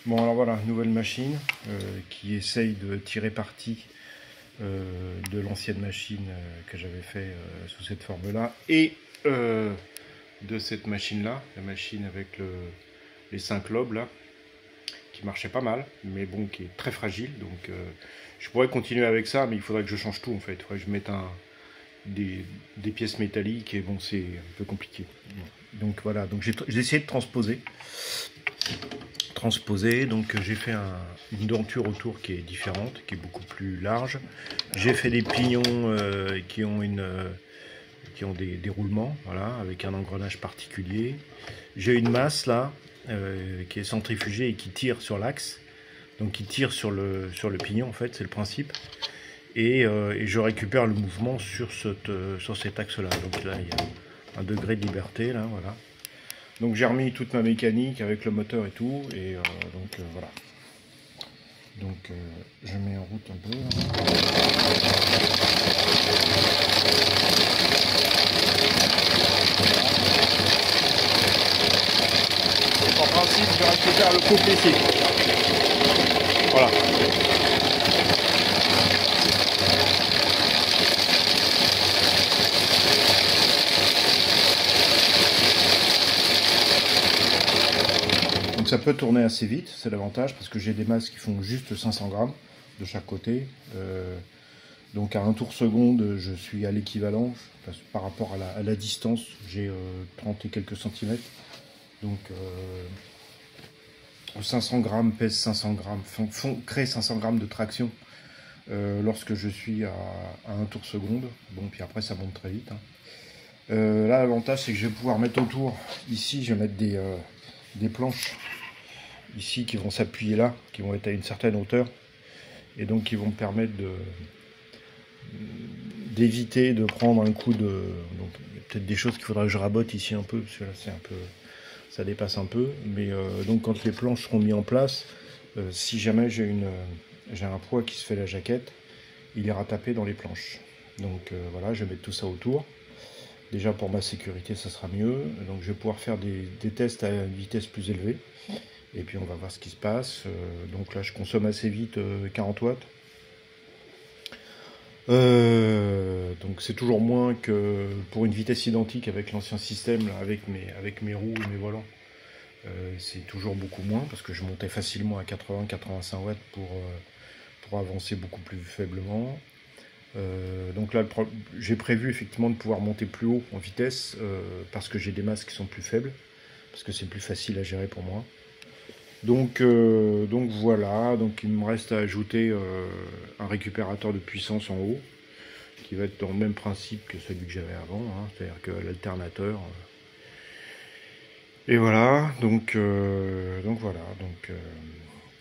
Bon alors voilà, nouvelle machine qui essaye de tirer parti de l'ancienne machine que j'avais fait sous cette forme-là et de cette machine-là, la machine avec les 5 lobes là, qui marchait pas mal, mais bon, qui est très fragile. Donc je pourrais continuer avec ça, mais il faudrait que je change tout en fait. Il faudrait que je mette des pièces métalliques et bon, c'est un peu compliqué. Donc voilà, donc j'ai essayé de transposer. Donc j'ai fait une denture autour qui est différente, qui est beaucoup plus large. J'ai fait des pignons qui ont des roulements, voilà, avec un engrenage particulier. J'ai une masse là qui est centrifugée et qui tire sur l'axe, donc qui tire sur le pignon en fait, c'est le principe. Et je récupère le mouvement sur cet axe là. Donc là il y a un degré de liberté là, voilà. Donc j'ai remis toute ma mécanique avec le moteur et tout, et voilà. Donc je mets en route un peu. En principe, je récupère le pot PC. Voilà. Donc ça peut tourner assez vite, c'est l'avantage, parce que j'ai des masses qui font juste 500 grammes de chaque côté. Donc à 1 tour seconde, je suis à l'équivalent, par rapport à la distance, j'ai 30 et quelques centimètres. Donc 500 grammes pèse 500 grammes, crée 500 grammes de traction lorsque je suis à 1 tour seconde. Bon, puis après ça monte très vite. Hein. Là, l'avantage, c'est que je vais pouvoir mettre autour, ici, je vais mettre des planches ici qui vont s'appuyer là, qui vont être à une certaine hauteur, et donc qui vont me permettre d'éviter de prendre un coup de... Donc il y a peut-être des choses qu'il faudra que je rabote ici un peu, parce que là c'est un peu... ça dépasse un peu, mais donc quand les planches seront mises en place, si jamais j'ai un poids qui se fait la jaquette, il ira taper dans les planches. Donc voilà, je vais mettre tout ça autour. Déjà pour ma sécurité ça sera mieux, donc je vais pouvoir faire des tests à une vitesse plus élevée, et puis on va voir ce qui se passe. Donc là je consomme assez vite 40 watts, donc c'est toujours moins que pour une vitesse identique avec l'ancien système, là, avec mes roues et mes volants. C'est toujours beaucoup moins, parce que je montais facilement à 80-85 watts pour avancer beaucoup plus faiblement. Donc là, j'ai prévu effectivement de pouvoir monter plus haut en vitesse, parce que j'ai des masses qui sont plus faibles, parce que c'est plus facile à gérer pour moi. Donc voilà, donc il me reste à ajouter un récupérateur de puissance en haut, qui va être dans le même principe que celui que j'avais avant, hein, c'est-à-dire que l'alternateur. Et voilà, donc voilà,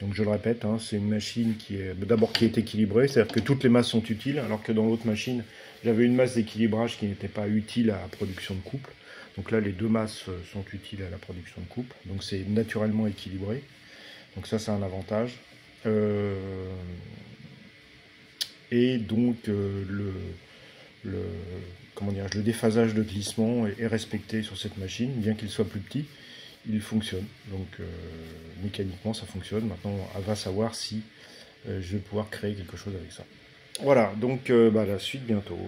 donc je le répète, hein, c'est une machine qui est d'abord qui est équilibrée, c'est-à-dire que toutes les masses sont utiles, alors que dans l'autre machine, j'avais une masse d'équilibrage qui n'était pas utile à la production de couple. Donc là, les deux masses sont utiles à la production de couple, donc c'est naturellement équilibré. Donc ça, c'est un avantage. Et donc comment dire, le déphasage de glissement est respecté sur cette machine, bien qu'il soit plus petit, il fonctionne. Donc mécaniquement ça fonctionne. Maintenant on va savoir si je vais pouvoir créer quelque chose avec ça. Voilà, donc la suite bientôt.